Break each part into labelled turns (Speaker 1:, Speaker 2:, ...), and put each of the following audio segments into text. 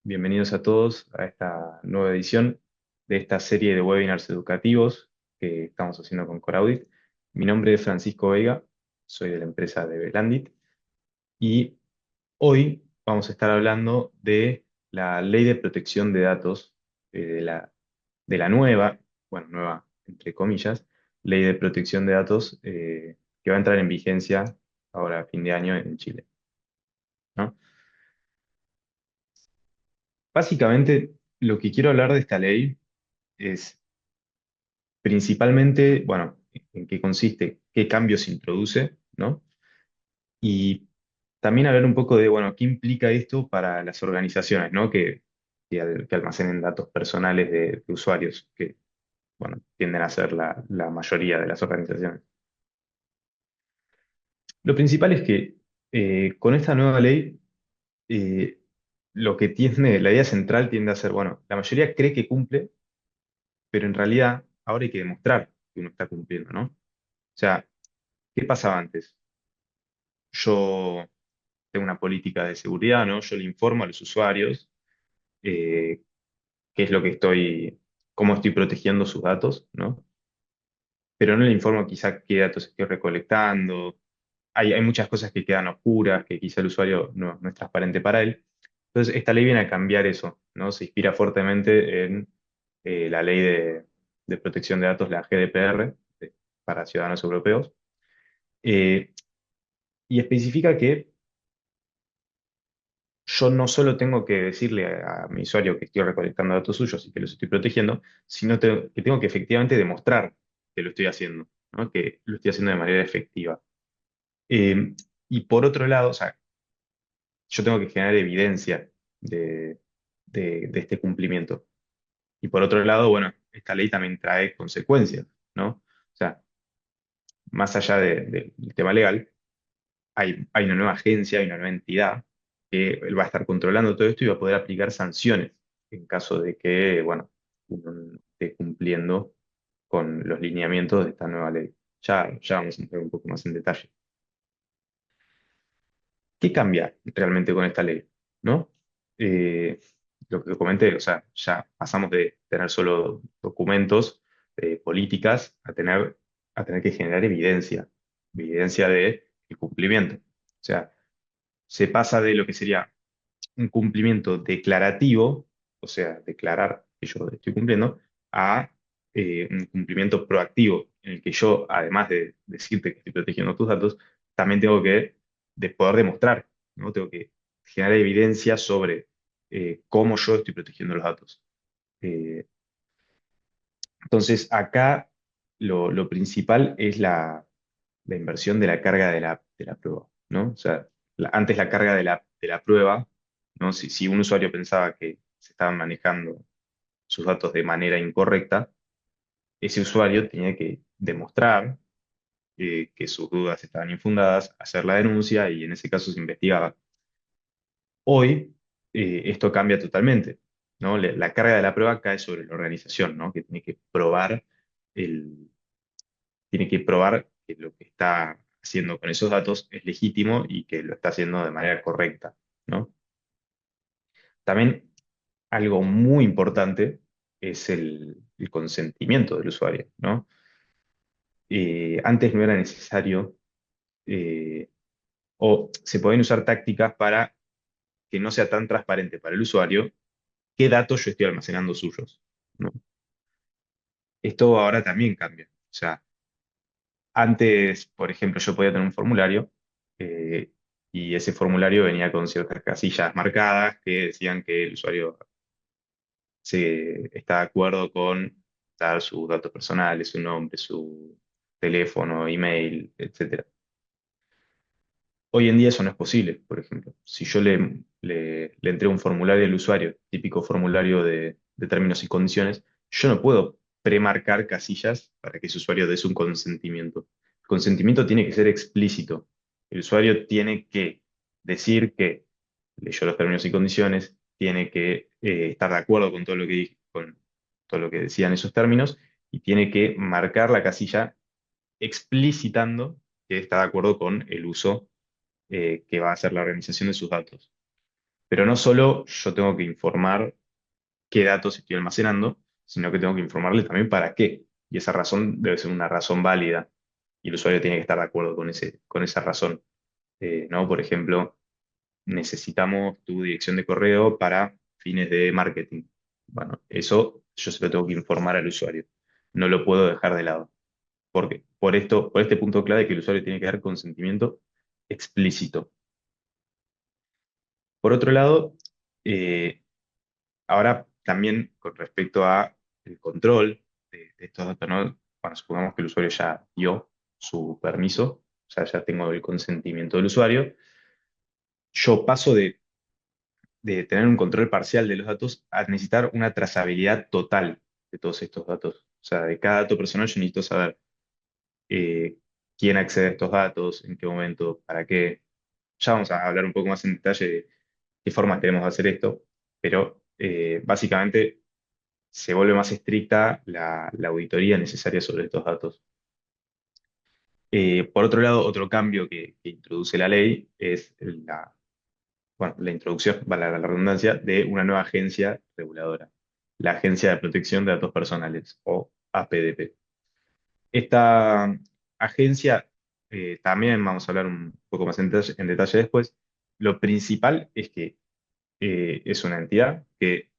Speaker 1: Bienvenidos a todos a esta nueva edición de esta serie de webinars educativos que estamos haciendo con Coraudit. Mi nombre es Francisco Vega, soy de la empresa de Belandit y hoy vamos a estar hablando de la Ley de Protección de Datos, de la nueva, bueno, nueva entre comillas, Ley de Protección de Datos que va a entrar en vigencia ahora a fin de año en Chile, ¿no? Básicamente, lo que quiero hablar de esta ley es principalmente, bueno, en qué consiste, qué cambios introduce, ¿no? Y también hablar un poco de, bueno, qué implica esto para las organizaciones, ¿no? Que almacenen datos personales de usuarios, que, bueno, tienden a ser la mayoría de las organizaciones. Lo principal es que con esta nueva ley, eh, la idea central tiende a ser, bueno, la mayoría cree que cumple, pero en realidad ahora hay que demostrar que uno está cumpliendo, ¿no? O sea, ¿qué pasaba antes? Yo tengo una política de seguridad, ¿no? Yo le informo a los usuarios eh, qué es lo que cómo estoy protegiendo sus datos, ¿no? Pero no le informo quizá qué datos estoy recolectando. Hay muchas cosas que quedan oscuras, que quizá el usuario no es transparente para él. Entonces, esta ley viene a cambiar eso, ¿no? Se inspira fuertemente en la ley de protección de datos, la GDPR, para ciudadanos europeos, eh, y especifica que yo no solo tengo que decirle a mi usuario que estoy recolectando datos suyos y que los estoy protegiendo, sino que tengo que efectivamente demostrar que lo estoy haciendo, ¿no? Que lo estoy haciendo de manera efectiva. Eh, y por otro lado, o sea, yo tengo que generar evidencia de, de este cumplimiento. Y por otro lado, bueno, esta ley también trae consecuencias, ¿no? O sea, más allá del tema legal, hay una nueva agencia, hay una nueva entidad que él va a estar controlando todo esto y va a poder aplicar sanciones en caso de que, bueno, uno no esté cumpliendo con los lineamientos de esta nueva ley. Ya vamos a entrar un poco más en detalle. ¿Qué cambia realmente con esta ley? ¿No? Eh, lo que comenté, o sea, ya pasamos de tener solo documentos, políticas, a tener que generar evidencia de el cumplimiento. O sea, se pasa de lo que sería un cumplimiento declarativo, o sea, declarar que yo estoy cumpliendo, a un cumplimiento proactivo, en el que yo, además de decirte que estoy protegiendo tus datos, también tengo que poder demostrar, ¿no? Tengo que generar evidencia sobre cómo yo estoy protegiendo los datos. Eh, entonces, acá lo principal es la inversión de la carga de la prueba, ¿no? O sea, antes la carga de la prueba, ¿no? Si un usuario pensaba que se estaban manejando sus datos de manera incorrecta, ese usuario tenía que demostrar que sus dudas estaban infundadas, hacer la denuncia y en ese caso se investigaba. Hoy esto cambia totalmente, ¿no? La carga de la prueba cae sobre la organización, ¿no? Que el, tiene que probar que lo que está haciendo con esos datos es legítimo y que lo está haciendo de manera correcta, ¿no? También algo muy importante es el consentimiento del usuario, ¿no? Antes no era necesario, eh, o se pueden usar tácticas para que no sea tan transparente para el usuario qué datos yo estoy almacenando suyos, ¿no? Esto ahora también cambia. O sea, antes, por ejemplo, yo podía tener un formulario eh, y ese formulario venía con ciertas casillas marcadas que decían que el usuario está de acuerdo con dar sus datos personales, su nombre, su teléfono, email, etcétera. Hoy en día eso no es posible, por ejemplo. Si yo le entrego un formulario al usuario, típico formulario de términos y condiciones, yo no puedo premarcar casillas para que ese usuario dé su consentimiento. El consentimiento tiene que ser explícito. El usuario tiene que decir que leyó los términos y condiciones, tiene que estar de acuerdo con todo lo que con todo lo que decían esos términos y tiene que marcar la casilla explicitando que está de acuerdo con el uso que va a hacer la organización de sus datos. Pero no solo yo tengo que informar qué datos estoy almacenando, sino que tengo que informarle también para qué. Y esa razón debe ser una razón válida. Y el usuario tiene que estar de acuerdo con esa razón. ¿No? Por ejemplo, necesitamos tu dirección de correo para fines de marketing. Bueno, eso yo se lo tengo que informar al usuario. No lo puedo dejar de lado. Porque por este punto clave que el usuario tiene que dar consentimiento explícito. Por otro lado, eh, ahora también con respecto a el control de estos datos, ¿no? Bueno, supongamos que el usuario ya dio su permiso, o sea, ya tengo el consentimiento del usuario, yo paso de tener un control parcial de los datos a necesitar una trazabilidad total de todos estos datos. O sea, de cada dato personal yo necesito saber eh, quién accede a estos datos, en qué momento, para qué. Ya vamos a hablar un poco más en detalle de qué formas tenemos de hacer esto, pero básicamente se vuelve más estricta la auditoría necesaria sobre estos datos. Por otro lado, otro cambio que introduce la ley es bueno, la introducción, vale la redundancia, de una nueva agencia reguladora, la Agencia de Protección de Datos Personales, o APDP. Esta agencia, también vamos a hablar un poco más en detalle después, lo principal es que es una entidad que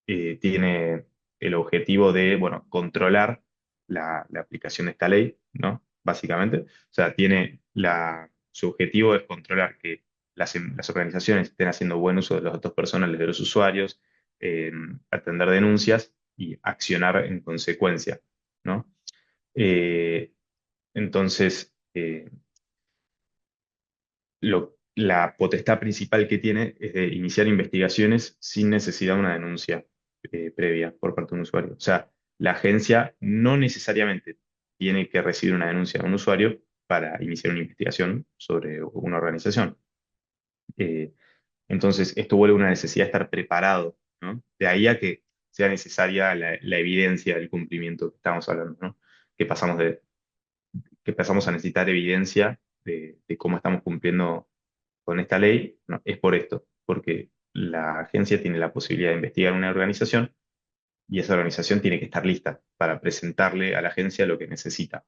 Speaker 1: tiene el objetivo de, bueno, controlar la aplicación de esta ley, ¿no? Básicamente. O sea, su objetivo es controlar que las organizaciones estén haciendo buen uso de los datos personales de los usuarios, eh, atender denuncias y accionar en consecuencia, ¿no? Eh, entonces, la potestad principal que tiene es de iniciar investigaciones sin necesidad de una denuncia previa por parte de un usuario. O sea, la agencia no necesariamente tiene que recibir una denuncia de un usuario para iniciar una investigación sobre una organización. Eh, entonces, esto vuelve una necesidad de estar preparado, ¿no? De ahí a que sea necesaria la evidencia del cumplimiento que estamos hablando, ¿no? Que pasamos que pasamos a necesitar evidencia de cómo estamos cumpliendo con esta ley, no, es por esto, porque la agencia tiene la posibilidad de investigar una organización y esa organización tiene que estar lista para presentarle a la agencia lo que necesita.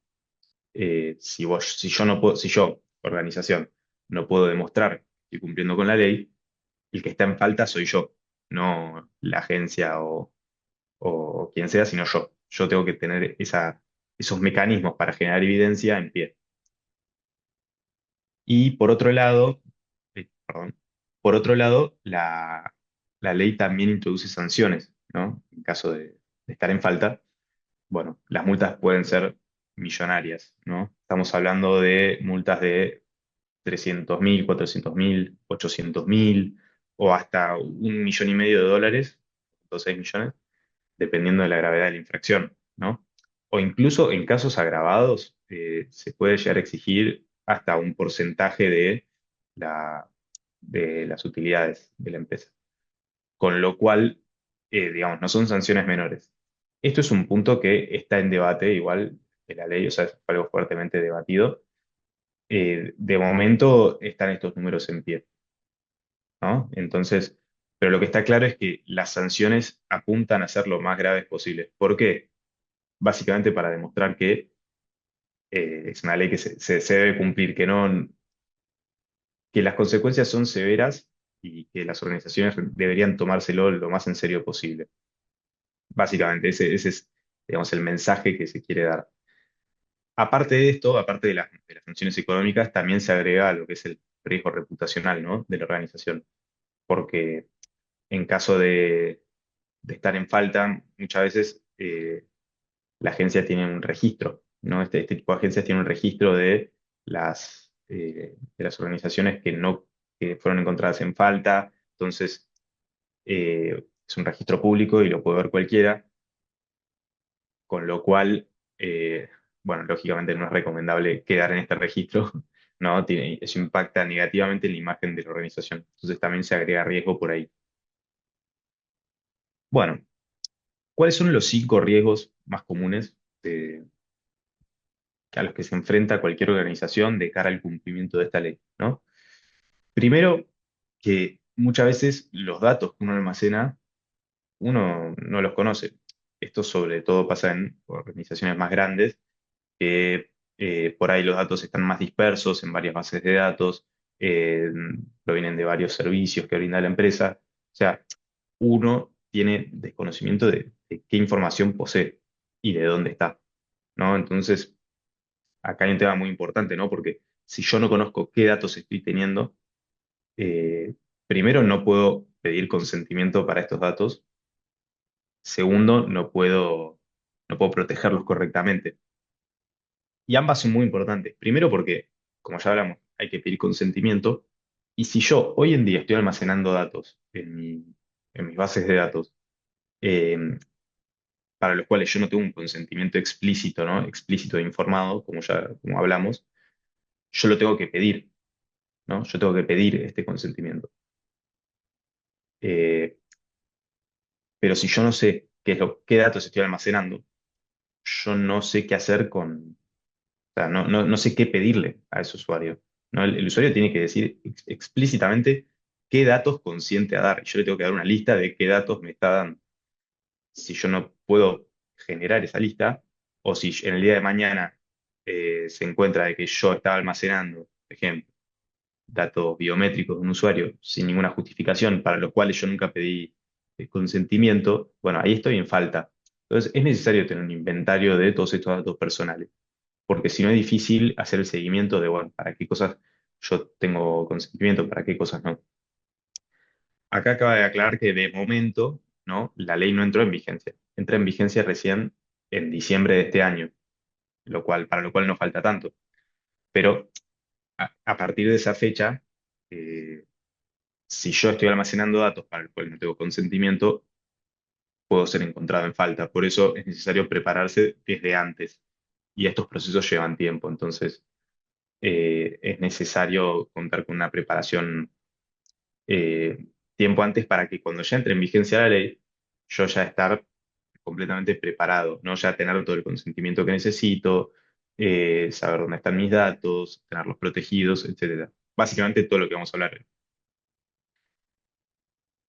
Speaker 1: Si yo no puedo, si yo, organización, no puedo demostrar que estoy cumpliendo con la ley, el que está en falta soy yo, no la agencia o quien sea, sino yo. Yo tengo que tener esos mecanismos para generar evidencia en pie. Y por otro lado, perdón, por otro lado, la ley también introduce sanciones, ¿no? En caso de estar en falta, bueno, las multas pueden ser millonarias, ¿no? Estamos hablando de multas de 300.000, 400.000, 800.000 o hasta 1,5 millones de dólares, o 6 millones, dependiendo de la gravedad de la infracción, ¿no? O incluso en casos agravados, se puede llegar a exigir hasta un porcentaje la, de las utilidades de la empresa. Con lo cual, digamos, no son sanciones menores. Esto es un punto que está en debate, igual de la ley, o sea, es algo fuertemente debatido. De momento están estos números en pie, ¿no? Entonces, pero lo que está claro es que las sanciones apuntan a ser lo más graves posible. ¿Por qué? Básicamente para demostrar que es una ley que se debe cumplir, que las consecuencias son severas y que las organizaciones deberían tomárselo lo más en serio posible. Básicamente, ese es, digamos, el mensaje que se quiere dar. Aparte de esto, aparte de las sanciones económicas, también se agrega lo que es el riesgo reputacional, ¿no? De la organización. Porque en caso de estar en falta, muchas veces la agencia tiene un registro, ¿no? Este tipo de agencias tienen un registro de las organizaciones que fueron encontradas en falta. Entonces, es un registro público y lo puede ver cualquiera, con lo cual, bueno, lógicamente no es recomendable quedar en este registro, ¿no? Eso impacta negativamente en la imagen de la organización. Entonces también se agrega riesgo por ahí. Bueno, ¿cuáles son los 5 riesgos más comunes a los que se enfrenta cualquier organización de cara al cumplimiento de esta ley, ¿no? Primero, que muchas veces los datos que uno almacena, uno no los conoce. Esto sobre todo pasa en organizaciones más grandes, que por ahí los datos están más dispersos en varias bases de datos, eh, provienen de varios servicios que brinda la empresa. O sea, uno tiene desconocimiento de qué información posee y de dónde está, ¿no? Entonces, acá hay un tema muy importante, ¿no? Porque si yo no conozco qué datos estoy teniendo, primero no puedo pedir consentimiento para estos datos. Segundo, no puedo protegerlos correctamente. Y ambas son muy importantes. Primero porque, como ya hablamos, hay que pedir consentimiento. Y si yo hoy en día estoy almacenando datos en mis bases de datos, eh, para los cuales yo no tengo un consentimiento explícito, ¿no? Explícito e informado, como hablamos, yo lo tengo que pedir, ¿no? Yo tengo que pedir este consentimiento. Eh, pero si yo no sé qué datos estoy almacenando, yo no sé qué hacer o sea, no sé qué pedirle a ese usuario, ¿no? El usuario tiene que decir explícitamente qué datos consiente a dar. Y yo le tengo que dar una lista de qué datos me está dando. Si yo no puedo generar esa lista, o si en el día de mañana se encuentra de que yo estaba almacenando, por ejemplo, datos biométricos de un usuario sin ninguna justificación, para los cuales yo nunca pedí consentimiento, bueno, ahí estoy en falta. Entonces, es necesario tener un inventario de todos estos datos personales, porque si no es difícil hacer el seguimiento de, bueno, para qué cosas yo tengo consentimiento, para qué cosas no. Acá acaba de aclarar que de momento, ¿no? La ley no entró en vigencia. Entra en vigencia recién en diciembre de este año, para lo cual no falta tanto. Pero a partir de esa fecha, eh, si yo estoy almacenando datos para los cuales no tengo consentimiento, puedo ser encontrado en falta. Por eso es necesario prepararse desde antes. Y estos procesos llevan tiempo. Entonces, es necesario contar con una preparación tiempo antes para que cuando ya entre en vigencia la ley, yo ya estar completamente preparado, ¿no? Ya tener todo el consentimiento que necesito, saber dónde están mis datos, tenerlos protegidos, etcétera. Básicamente todo lo que vamos a hablar.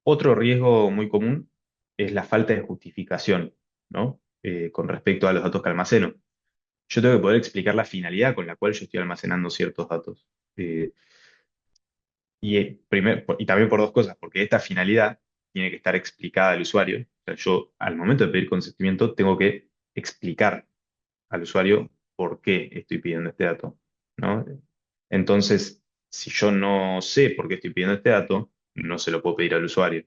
Speaker 1: Otro riesgo muy común es la falta de justificación, ¿no? Con respecto a los datos que almaceno. Yo tengo que poder explicar la finalidad con la cual yo estoy almacenando ciertos datos. Eh, y también por dos cosas, porque esta finalidad tiene que estar explicada al usuario. O sea, yo al momento de pedir consentimiento tengo que explicar al usuario por qué estoy pidiendo este dato, ¿no? Entonces, si yo no sé por qué estoy pidiendo este dato, no se lo puedo pedir al usuario.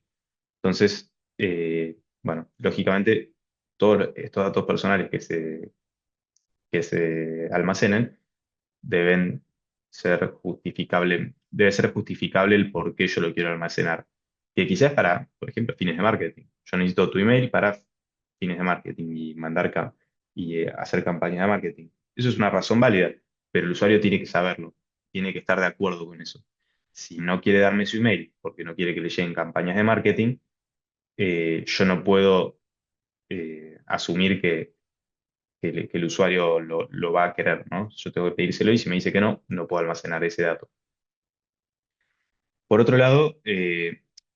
Speaker 1: Entonces, bueno, lógicamente, todos estos datos personales que se almacenen deben debe ser justificable el por qué yo lo quiero almacenar. Que quizás para, por ejemplo, fines de marketing. Yo necesito tu email para fines de marketing y hacer campañas de marketing. Eso es una razón válida, pero el usuario tiene que saberlo, tiene que estar de acuerdo con eso. Si no quiere darme su email porque no quiere que le lleguen campañas de marketing, yo no puedo asumir que el usuario lo va a querer, ¿no? Yo tengo que pedírselo y si me dice que no, no puedo almacenar ese dato. Por otro lado,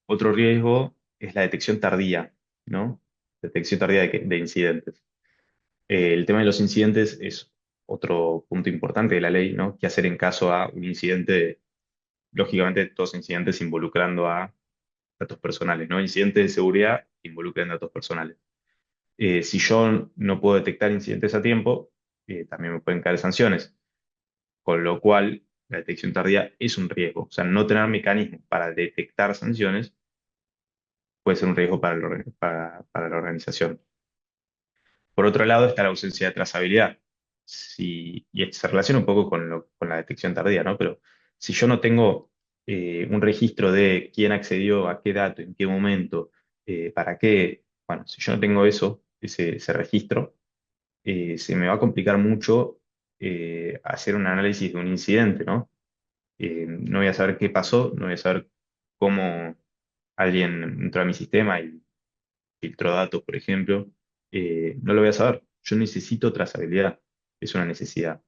Speaker 1: otro riesgo es la detección tardía, ¿no? Detección tardía de incidentes. El tema de los incidentes es otro punto importante de la ley, ¿no? ¿Qué hacer en caso a un incidente? Lógicamente, todos incidentes involucrando a datos personales, ¿no? Incidentes de seguridad que involucran datos personales. Si yo no puedo detectar incidentes a tiempo, también me pueden caer sanciones, con lo cual la detección tardía es un riesgo. O sea, no tener mecanismos para detectar sanciones puede ser un riesgo para la organización. Por otro lado está la ausencia de trazabilidad. Y esto se relaciona un poco con la detección tardía, ¿no? Pero si yo no tengo un registro de quién accedió a qué dato, en qué momento, para qué, bueno, si yo no tengo ese registro, se me va a complicar mucho hacer un análisis de un incidente, ¿no? No voy a saber qué pasó, no voy a saber cómo alguien entró a mi sistema y filtró datos, por ejemplo. No lo voy a saber. Yo necesito trazabilidad, es una necesidad.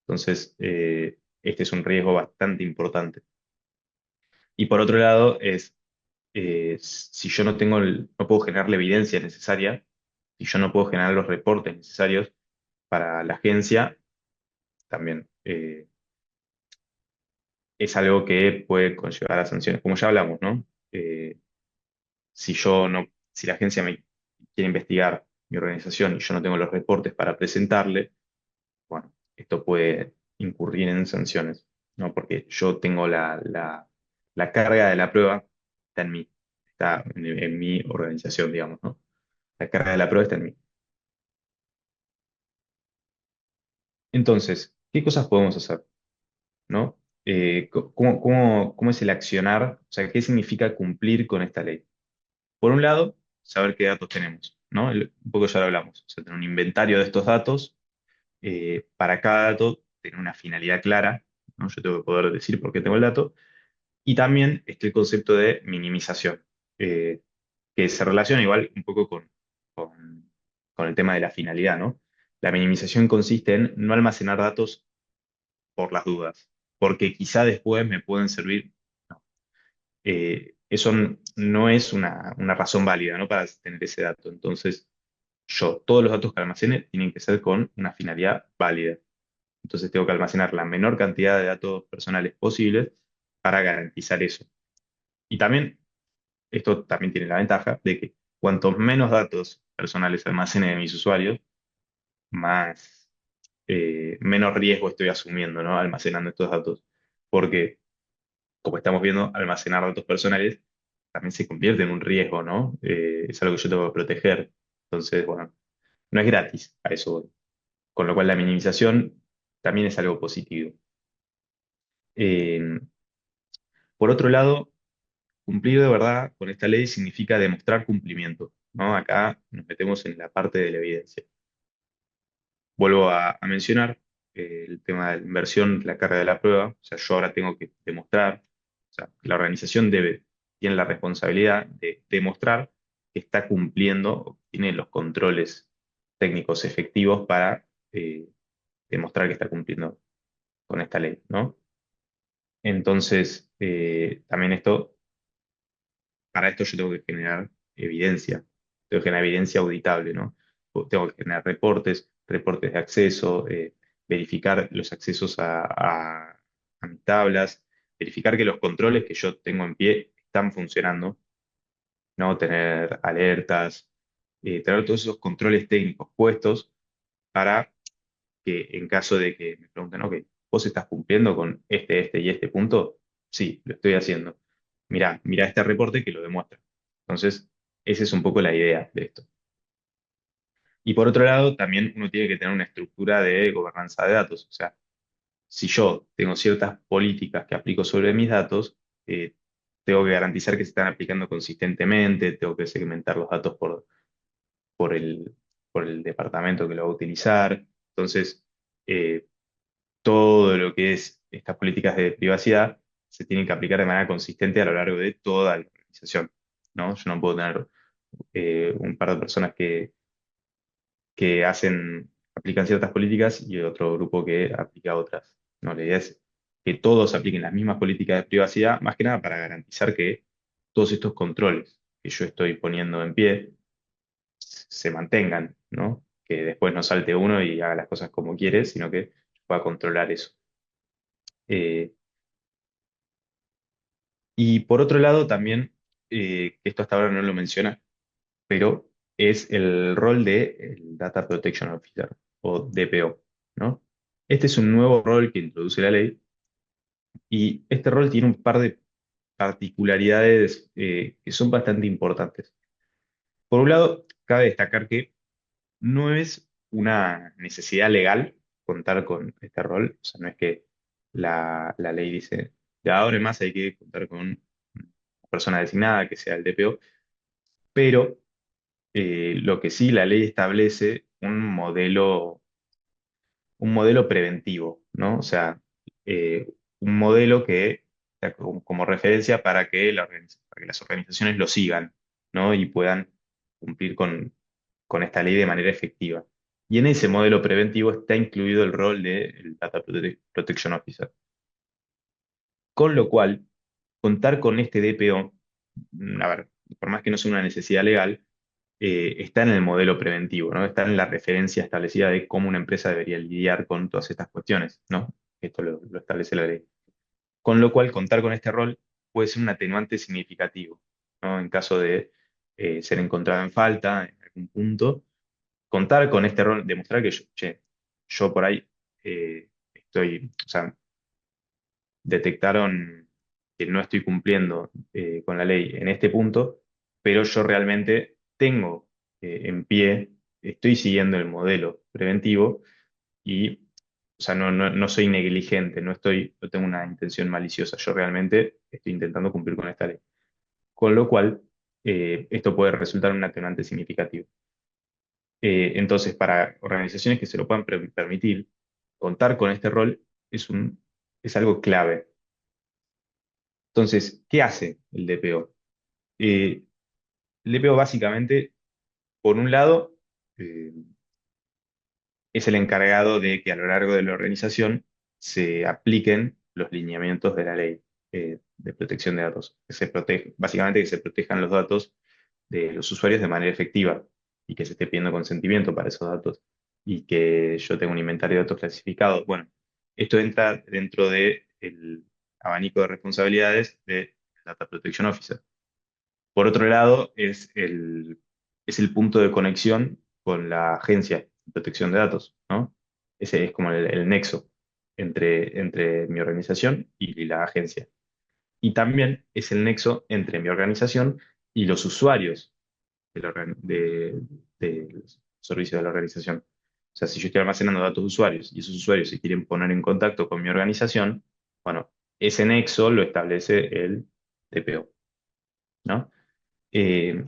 Speaker 1: Entonces, este es un riesgo bastante importante. Y por otro lado, es Si yo no tengo no puedo generar la evidencia necesaria, si yo no puedo generar los reportes necesarios para la agencia, también es algo que puede conllevar a sanciones, como ya hablamos, ¿no? Eh, si yo no, si la agencia me quiere investigar mi organización y yo no tengo los reportes para presentarle, bueno, esto puede incurrir en sanciones, ¿no? Porque yo tengo la carga de la prueba, está en mí, está en mi organización, digamos, ¿no? La carga de la prueba está en mí. Entonces, ¿qué cosas podemos hacer? ¿No? ¿Cómo es el accionar? O sea, ¿qué significa cumplir con esta ley? Por un lado, saber qué datos tenemos, ¿no? Un poco ya lo hablamos, o sea, tener un inventario de estos datos, para cada dato tener una finalidad clara, ¿no? Yo tengo que poder decir por qué tengo el dato, y también está el concepto de minimización, eh, que se relaciona igual un poco con, con el tema de la finalidad, ¿no? La minimización consiste en no almacenar datos por las dudas, porque quizá después me pueden servir. No. Eso no es una razón válida, ¿no? Para tener ese dato. Entonces, todos los datos que almacene tienen que ser con una finalidad válida. Entonces, tengo que almacenar la menor cantidad de datos personales posibles para garantizar eso. Y también, esto también tiene la ventaja de que cuantos menos datos personales almacene de mis usuarios, más, menos riesgo estoy asumiendo, ¿no? Almacenando estos datos. Porque como estamos viendo, almacenar datos personales también se convierte en un riesgo, ¿no? Es algo que yo tengo que proteger. Entonces, bueno, no es gratis, a eso voy. Con lo cual la minimización también es algo positivo. Eh, por otro lado, cumplir de verdad con esta ley significa demostrar cumplimiento, ¿no? Acá nos metemos en la parte de la evidencia. Vuelvo a mencionar el tema de la inversión, la carga de la prueba. O sea, yo ahora tengo que demostrar, o sea, la organización tiene la responsabilidad de demostrar que está cumpliendo, o tiene los controles técnicos efectivos para demostrar que está cumpliendo con esta ley, ¿no? Entonces, también para esto yo tengo que generar evidencia, tengo que generar evidencia auditable, ¿no? Tengo que generar reportes de acceso, verificar los accesos a mis tablas, verificar que los controles que yo tengo en pie están funcionando, ¿no? Tener alertas, tener todos esos controles técnicos puestos para que en caso de que me pregunten, ok, ¿vos estás cumpliendo con este y este punto? Sí, lo estoy haciendo. Mirá este reporte que lo demuestra. Entonces, esa es un poco la idea de esto. Y por otro lado, también uno tiene que tener una estructura de gobernanza de datos. O sea, si yo tengo ciertas políticas que aplico sobre mis datos, tengo que garantizar que se están aplicando consistentemente, tengo que segmentar los datos por el, por el departamento que lo va a utilizar. Entonces, eh, todo lo que es estas políticas de privacidad se tienen que aplicar de manera consistente a lo largo de toda la organización, ¿no? Yo no puedo tener un par de personas que aplican ciertas políticas y otro grupo que aplica otras. No, la idea es que todos apliquen las mismas políticas de privacidad, más que nada para garantizar que todos estos controles que yo estoy poniendo en pie se mantengan, ¿no? Que después no salte uno y haga las cosas como quiere, sino que pueda controlar eso. Eh, y por otro lado, también, que esto hasta ahora no lo menciona, pero es el rol de el Data Protection Officer, o DPO, ¿no? Este es un nuevo rol que introduce la ley, y este rol tiene un par de particularidades que son bastante importantes. Por un lado, cabe destacar que no es una necesidad legal contar con este rol, o sea, no es que la ley dice, de ahora en más hay que contar con una persona designada que sea el DPO, pero lo que sí la ley establece un modelo preventivo, ¿no? O sea, un modelo que sea como referencia para que, para que las organizaciones lo sigan, ¿no? Y puedan cumplir con esta ley de manera efectiva. Y en ese modelo preventivo está incluido el rol del Protection Officer. Con lo cual, contar con este DPO a ver, por más que no sea una necesidad legal, está en el modelo preventivo, ¿no? Está en la referencia establecida de cómo una empresa debería lidiar con todas estas cuestiones, ¿no? Esto lo establece la ley. Con lo cual, contar con este rol puede ser un atenuante significativo, ¿no? En caso de ser encontrado en falta en algún punto, contar con este rol, demostrar que yo, che, yo por ahí o sea, detectaron que no estoy cumpliendo con la ley en este punto, pero yo realmente tengo en pie, estoy siguiendo el modelo preventivo y, o sea, no soy negligente, no tengo una intención maliciosa, yo realmente estoy intentando cumplir con esta ley. Con lo cual, esto puede resultar un atenuante significativo. Entonces, para organizaciones que se lo puedan permitir, contar con este rol es algo clave. Entonces, ¿qué hace el DPO? El DPO básicamente, por un lado, eh, es el encargado de que a lo largo de la organización se apliquen los lineamientos de la ley de protección de datos. Básicamente que se protejan los datos de los usuarios de manera efectiva y que se esté pidiendo consentimiento para esos datos y que yo tenga un inventario de datos clasificados. Bueno, esto entra dentro del abanico de responsabilidades de Data Protection Officer. Por otro lado, es el punto de conexión con la agencia de protección de datos, ¿no? Ese es como el nexo entre mi organización y la agencia. Y también es el nexo entre mi organización y los usuarios de los servicios de la organización. O sea, si yo estoy almacenando datos de usuarios y esos usuarios se quieren poner en contacto con mi organización, bueno, ese nexo lo establece el TPO, ¿no? Eh,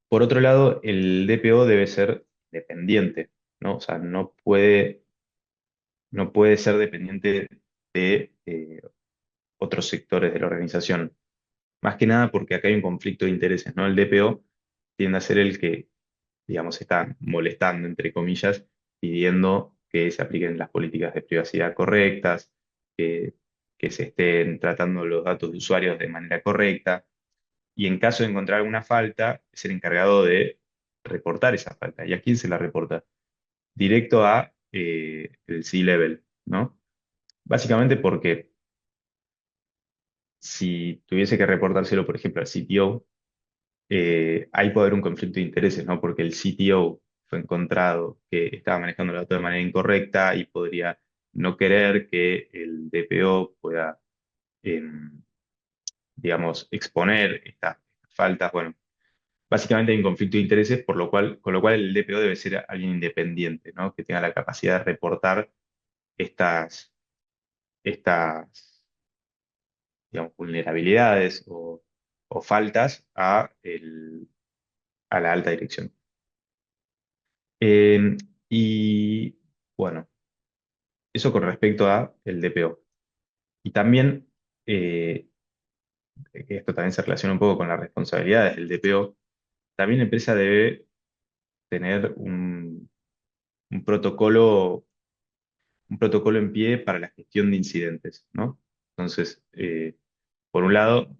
Speaker 1: por otro lado, el DPO debe ser dependiente, ¿no? O sea, no puede ser dependiente de otros sectores de la organización. Más que nada porque acá hay un conflicto de intereses, ¿no? El DPO tiende a ser el que, digamos, está molestando, entre comillas, pidiendo que se apliquen las políticas de privacidad correctas, que, que se estén tratando los datos de usuarios de manera correcta y en caso de encontrar alguna falta, es el encargado de reportar esa falta. ¿Y a quién se la reporta? Directo a el C-Level, ¿no? Básicamente porque si tuviese que reportárselo, por ejemplo, al CTO, ahí puede haber un conflicto de intereses, ¿no? Porque el CTO fue encontrado que estaba manejando los datos de manera incorrecta y podría no querer que el DPO pueda, em, digamos, exponer estas faltas. Bueno, básicamente hay un conflicto de intereses, con lo cual el DPO debe ser alguien independiente, ¿no? Que tenga la capacidad de reportar estas, estas, digamos, vulnerabilidades o faltas a la alta dirección. Y bueno, eso con respecto a el DPO. Y también, eh, que esto también se relaciona un poco con las responsabilidades del DPO, también la empresa debe tener un protocolo un protocolo en pie para la gestión de incidentes, ¿no? Entonces, por un lado,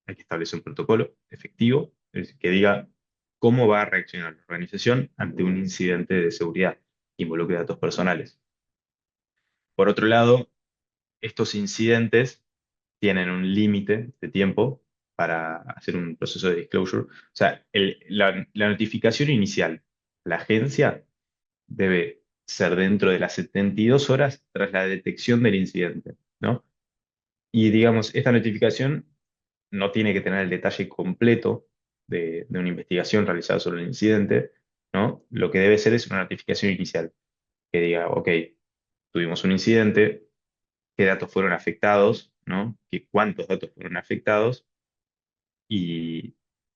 Speaker 1: hay que establecer un protocolo efectivo que diga cómo va a reaccionar la organización ante un incidente de seguridad que involucre datos personales. Por otro lado, estos incidentes tienen un límite de tiempo para hacer un proceso de disclosure. O sea, la notificación inicial, la agencia debe ser dentro de las 72 horas tras la detección del incidente, ¿no? Y digamos, esta notificación no tiene que tener el detalle completo de una investigación realizada sobre el incidente, ¿no? Lo que debe ser es una notificación inicial que diga, ok, tuvimos un incidente, qué datos fueron afectados, ¿no? Cuántos datos fueron afectados y,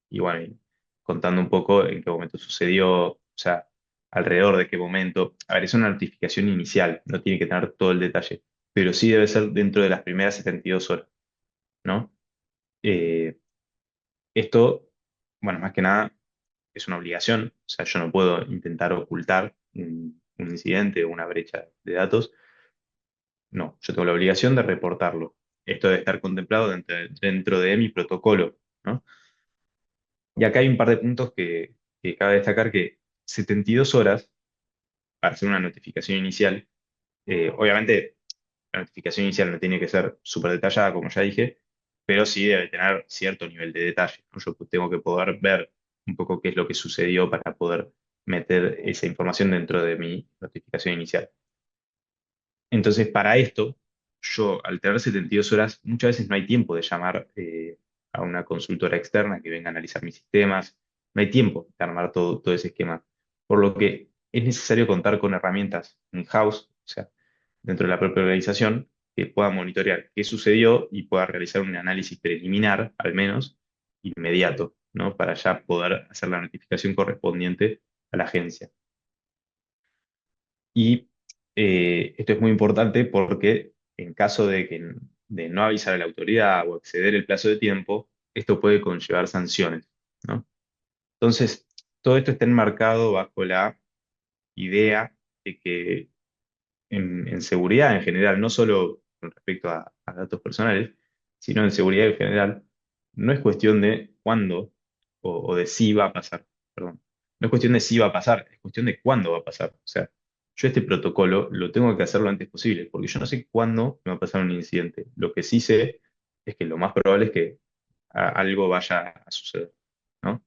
Speaker 1: y bueno, y contando un poco en qué momento sucedió, o sea, alrededor de qué momento. A ver, es una notificación inicial, no tiene que tener todo el detalle, pero sí debe ser dentro de las primeras 72 horas, ¿no? Eh, esto, bueno, más que nada es una obligación, o sea, yo no puedo intentar ocultar un incidente o una brecha de datos, no, yo tengo la obligación de reportarlo. esto debe estar contemplado dentro de mi protocolo, ¿no? Y acá hay un par de puntos que cabe destacar que 72 horas para hacer una notificación inicial, obviamente la notificación inicial no tiene que ser súper detallada, como ya dije, pero sí debe tener cierto nivel de detalle, ¿no? Yo tengo que poder ver un poco qué es lo que sucedió para poder meter esa información dentro de mi notificación inicial. Entonces, para esto, yo al tener 72 horas, muchas veces no hay tiempo de llamar a una consultora externa que venga a analizar mis sistemas, no hay tiempo de armar todo ese esquema. Por lo que es necesario contar con herramientas in-house, o sea, dentro de la propia organización, que pueda monitorear qué sucedió y pueda realizar un análisis preliminar, al menos, inmediato, ¿no? Para ya poder hacer la notificación correspondiente a la agencia. Y esto es muy importante porque en caso de no avisar a la autoridad o exceder el plazo de tiempo, esto puede conllevar sanciones, ¿no? Entonces, todo esto está enmarcado bajo la idea de que en seguridad en general, no solo con respecto a datos personales, sino en seguridad en general, no es cuestión de cuándo o de si va a pasar, perdón. No es cuestión de si va a pasar, es cuestión de cuándo va a pasar. O sea, yo este protocolo lo tengo que hacer lo antes posible, porque yo no sé cuándo me va a pasar un incidente. Lo que sí sé es que lo más probable es que algo vaya a suceder, ¿no?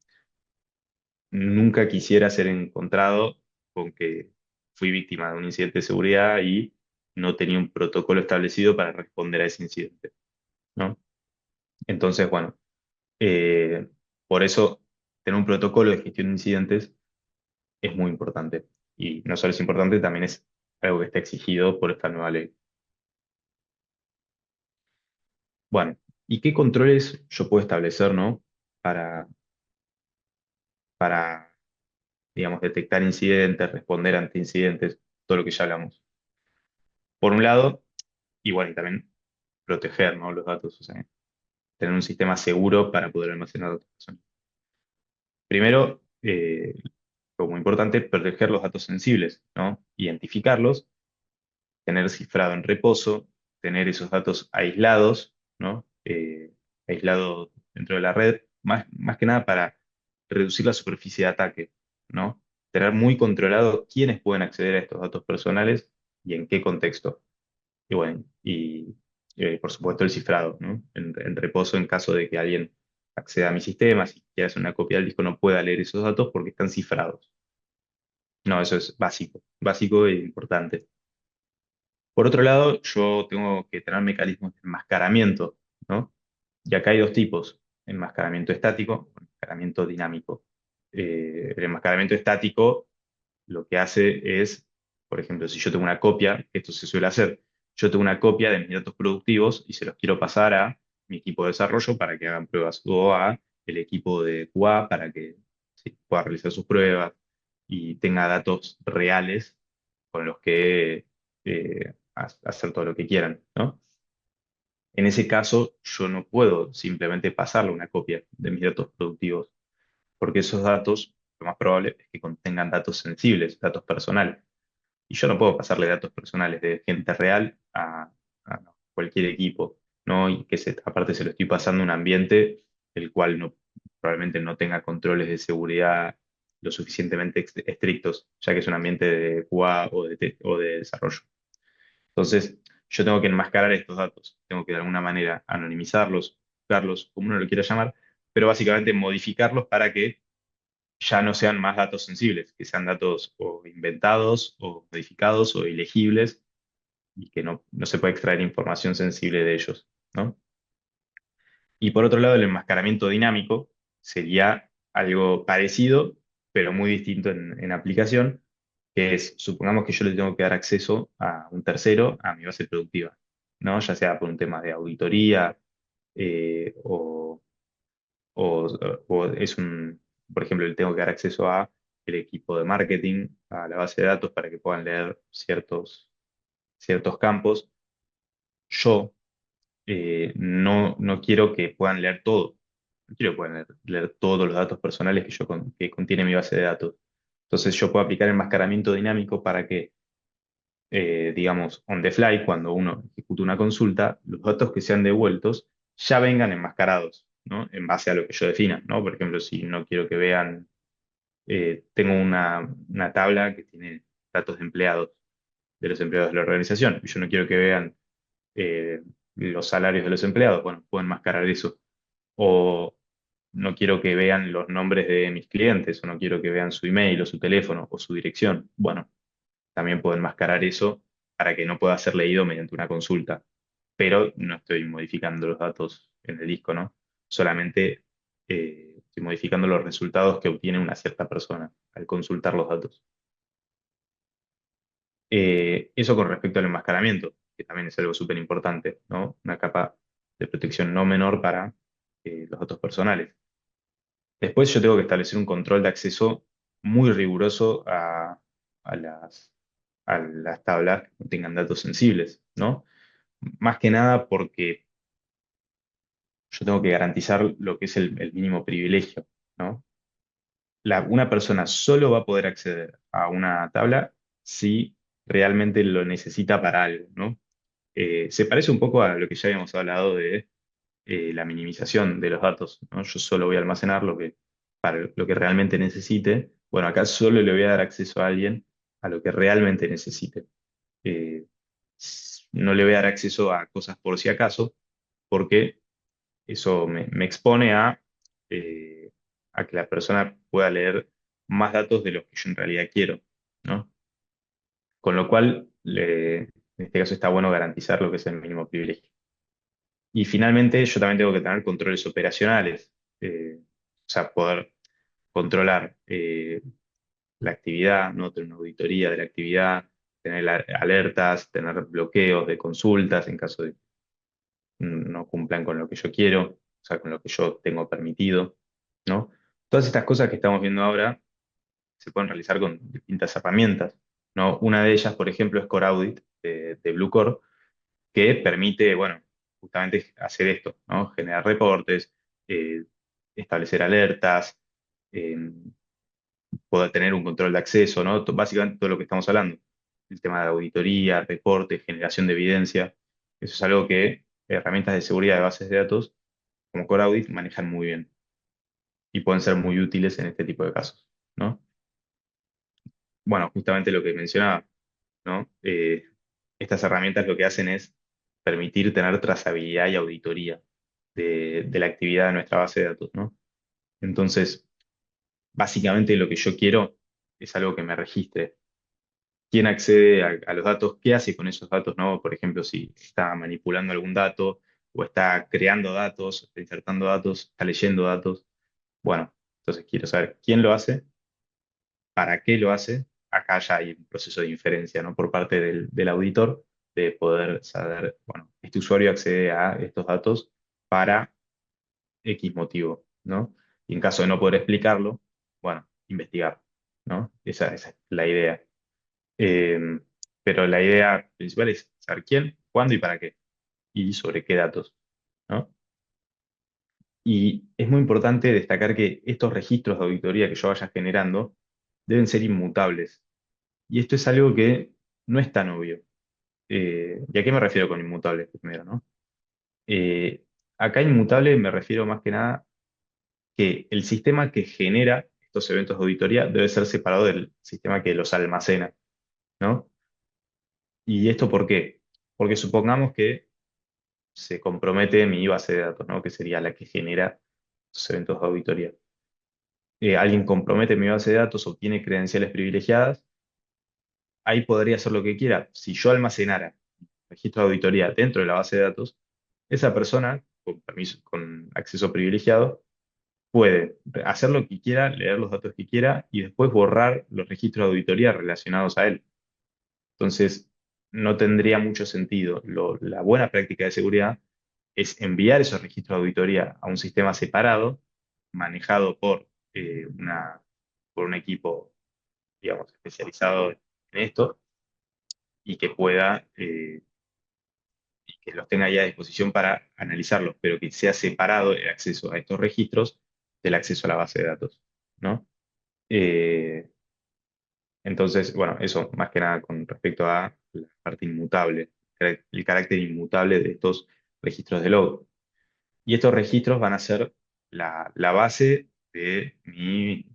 Speaker 1: Nunca quisiera ser encontrado con que fui víctima de un incidente de seguridad y no tenía un protocolo establecido para responder a ese incidente, ¿no? Entonces, bueno, eh, por eso tener un protocolo de gestión de incidentes es muy importante. Y no solo es importante, también es algo que está exigido por esta nueva ley. Bueno, ¿y qué controles yo puedo establecer, ¿no? Para, para, digamos, detectar incidentes, responder ante incidentes, todo lo que ya hablamos. Por un lado, y bueno, y también proteger, ¿no? Los datos, o sea, tener un sistema seguro para poder almacenar datos personales. Primero, como importante, proteger los datos sensibles, ¿no? Identificarlos, tener cifrado en reposo, tener esos datos aislados, ¿no? Aislados dentro de la red, más que nada para reducir la superficie de ataque, ¿no? Tener muy controlado quiénes pueden acceder a estos datos personales y en qué contexto. Y bueno, por supuesto el cifrado, ¿no? En reposo en caso de que alguien acceda a mi sistema, si quiere hacer una copia del disco, no pueda leer esos datos porque están cifrados. No, eso es básico, básico e importante. Por otro lado, yo tengo que tener mecanismos de enmascaramiento, ¿no? Y acá hay dos tipos, enmascaramiento estático o enmascaramiento dinámico. El enmascaramiento estático lo que hace es, por ejemplo, si yo tengo una copia, esto se suele hacer, yo tengo una copia de mis datos productivos y se los quiero pasar a mi equipo de desarrollo para que hagan pruebas o a el equipo de QA para que sí, pueda realizar sus pruebas y tenga datos reales con los que hacer todo lo que quieran, ¿no? En ese caso, yo no puedo simplemente pasarle una copia de mis datos productivos, porque esos datos, lo más probable es que contengan datos sensibles, datos personales. Y yo no puedo pasarle datos personales de gente real a cualquier equipo, ¿no? Y que aparte se lo estoy pasando a un ambiente el cual probablemente no tenga controles de seguridad lo suficientemente estrictos, ya que es un ambiente de QA o de desarrollo. Entonces, yo tengo que enmascarar estos datos, tengo que de alguna manera anonimizarlos, buscarlos, como uno lo quiera llamar, pero básicamente modificarlos para que ya no sean más datos sensibles, que sean datos o inventados o modificados o ilegibles y que no se puede extraer información sensible de ellos, ¿no? Y por otro lado, el enmascaramiento dinámico sería algo parecido, pero muy distinto en aplicación, que es, supongamos que yo le tengo que dar acceso a un tercero a mi base productiva, ¿no? Ya sea por un tema de auditoría eh, o, o- o es por ejemplo, le tengo que dar acceso a el equipo de marketing, a la base de datos para que puedan leer ciertos campos. Yo no quiero que puedan leer todo. No quiero que puedan leer todos los datos personales que contiene mi base de datos. Entonces yo puedo aplicar enmascaramiento dinámico para que digamos, on the fly, cuando uno ejecuta una consulta, los datos que sean devueltos ya vengan enmascarados, ¿no? En base a lo que yo defina, ¿no? Por ejemplo, si no quiero que vean, tengo una tabla que tiene datos de los empleados de la organización, y yo no quiero que vean eh, los salarios de los empleados, bueno, puedo enmascarar eso. O no quiero que vean los nombres de mis clientes, o no quiero que vean su email o su teléfono o su dirección. Bueno, también puedo enmascarar eso para que no pueda ser leído mediante una consulta. Pero no estoy modificando los datos en el disco, ¿no? Solamente estoy modificando los resultados que obtiene una cierta persona al consultar los datos. Eso con respecto al enmascaramiento, que también es algo súper importante, ¿no? Una capa de protección no menor para los datos personales. Después yo tengo que establecer un control de acceso muy riguroso a las tablas que contengan datos sensibles, ¿no? Más que nada porque yo tengo que garantizar lo que es el mínimo privilegio, ¿no? Una persona solo va a poder acceder a una tabla si realmente lo necesita para algo, ¿no? Se parece un poco a lo que ya habíamos hablado de la minimización de los datos, ¿no? Yo solo voy a almacenar para lo que realmente necesite. Bueno, acá solo le voy a dar acceso a alguien a lo que realmente necesite. Eh, no le voy a dar acceso a cosas por si acaso, porque eso me expone eh, a que la persona pueda leer más datos de los que yo en realidad quiero, ¿no? Con lo cual, en este caso está bueno garantizar lo que es el mínimo privilegio. Y finalmente, yo también tengo que tener controles operacionales, o sea, poder controlar la actividad, ¿no? Tener una auditoría de la actividad, tener alertas, tener bloqueos de consultas en caso de que no cumplan con lo que yo quiero, o sea, con lo que yo tengo permitido, ¿no? Todas estas cosas que estamos viendo ahora se pueden realizar con distintas herramientas, ¿no? Una de ellas, por ejemplo, es Core Audit de Bluecore, que permite, bueno, justamente hacer esto, ¿no? Generar reportes, eh, establecer alertas, eh, poder tener un control de acceso, ¿no? Básicamente todo lo que estamos hablando. El tema de auditoría, reportes, generación de evidencia. Eso es algo que herramientas de seguridad de bases de datos como Core Audit manejan muy bien y pueden ser muy útiles en este tipo de casos, ¿no? Bueno, justamente lo que mencionaba, ¿no? Estas herramientas lo que hacen es permitir tener trazabilidad y auditoría de la actividad de nuestra base de datos, ¿no? Entonces, básicamente lo que yo quiero es algo que me registre. ¿Quién accede a los datos? ¿Qué hace con esos datos, ¿no? Por ejemplo, si está manipulando algún dato o está creando datos, está insertando datos, está leyendo datos. Bueno, entonces quiero saber quién lo hace, para qué lo hace. Acá ya hay un proceso de inferencia, ¿no? Por parte del auditor de poder saber, bueno, este usuario accede a estos datos para X motivo, ¿no? Y en caso de no poder explicarlo, bueno, investigar, ¿no? Esa es la idea. Eh, pero la idea principal es saber quién, cuándo y para qué, y sobre qué datos, ¿no? Y es muy importante destacar que estos registros de auditoría que yo vaya generando deben ser inmutables. Y esto es algo que no es tan obvio. ¿Y a qué me refiero con inmutables primero, no? Eh, Acá inmutable me refiero más que nada que el sistema que genera estos eventos de auditoría debe ser separado del sistema que los almacena, ¿no? ¿Y esto por qué? Porque supongamos que se compromete mi base de datos, ¿no? Que sería la que genera estos eventos de auditoría. Alguien compromete mi base de datos, obtiene credenciales privilegiadas, ahí podría hacer lo que quiera. Si yo almacenara registro de auditoría dentro de la base de datos, esa persona, con permiso, con acceso privilegiado, puede hacer lo que quiera, leer los datos que quiera y después borrar los registros de auditoría relacionados a él. Entonces, no tendría mucho sentido. La buena práctica de seguridad es enviar esos registros de auditoría a un sistema separado, manejado por un equipo, digamos, especializado en esto y que pueda, y que los tenga ahí a disposición para analizarlos, pero que sea separado el acceso a estos registros del acceso a la base de datos, ¿no? Eh, entonces, bueno, eso más que nada con respecto a la parte inmutable, el carácter inmutable de estos registros de log. Y estos registros van a ser la base de mi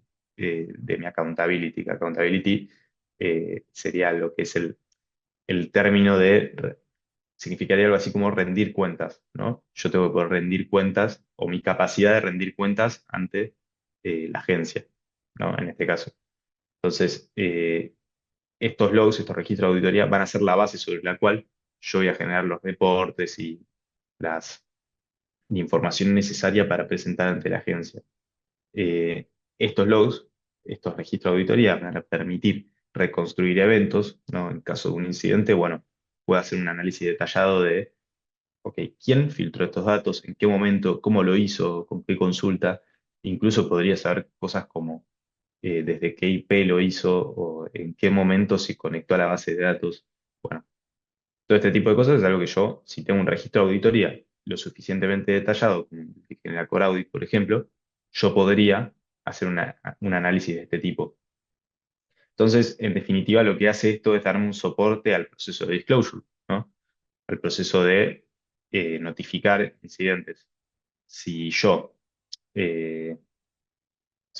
Speaker 1: accountability. Que accountability sería lo que es el término significaría algo así como rendir cuentas, ¿no? Yo tengo que poder rendir cuentas o mi capacidad de rendir cuentas ante la agencia, ¿no? En este caso. Entonces, estos logs, estos registros de auditoría van a ser la base sobre la cual yo voy a generar los reportes y las la información necesaria para presentar ante la agencia. Eh, estos logs, estos registros de auditoría van a permitir reconstruir eventos, ¿no? En caso de un incidente, bueno, puedo hacer un análisis detallado de, ok, ¿quién filtró estos datos? ¿En qué momento? ¿Cómo lo hizo? ¿Con qué consulta? Incluso podría saber cosas como desde qué IP lo hizo o en qué momento se conectó a la base de datos. Bueno, todo este tipo de cosas es algo que yo, si tengo un registro de auditoría lo suficientemente detallado, como el que genera Core Audit, por ejemplo, yo podría hacer un análisis de este tipo. Entonces, en definitiva, lo que hace esto es darme un soporte al proceso de disclosure, ¿no? Al proceso de notificar incidentes. Si yo eh,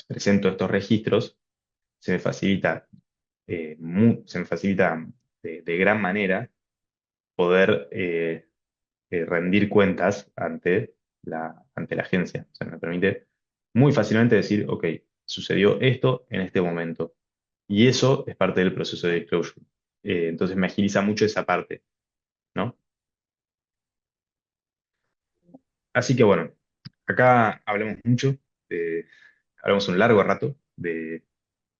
Speaker 1: presento estos registros, se me facilita, se me facilita de gran manera poder rendir cuentas ante la agencia. O sea, me permite muy fácilmente decir, ok, sucedió esto en este momento. Y eso es parte del proceso de disclosure. Entonces me agiliza mucho esa parte, ¿no? Así que bueno, acá hablamos mucho, hablamos un largo rato de,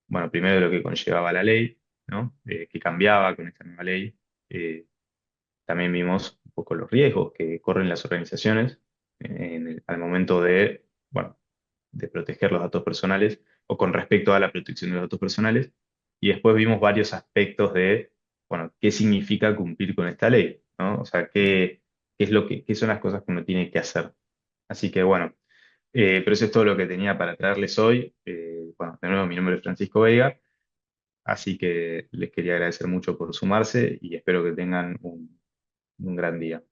Speaker 1: bueno, primero de lo que conllevaba la ley, ¿no? Que cambiaba con esta nueva ley. Eh, También vimos un poco los riesgos que corren las organizaciones al momento de, bueno, de proteger los datos personales o con respecto a la protección de los datos personales. Y después vimos varios aspectos de, bueno, qué significa cumplir con esta ley, ¿no? O sea, qué son las cosas que uno tiene que hacer. Así que bueno, pero eso es todo lo que tenía para traerles hoy. Bueno, de nuevo, mi nombre es Francisco Veiga, así que les quería agradecer mucho por sumarse y espero que tengan un gran día.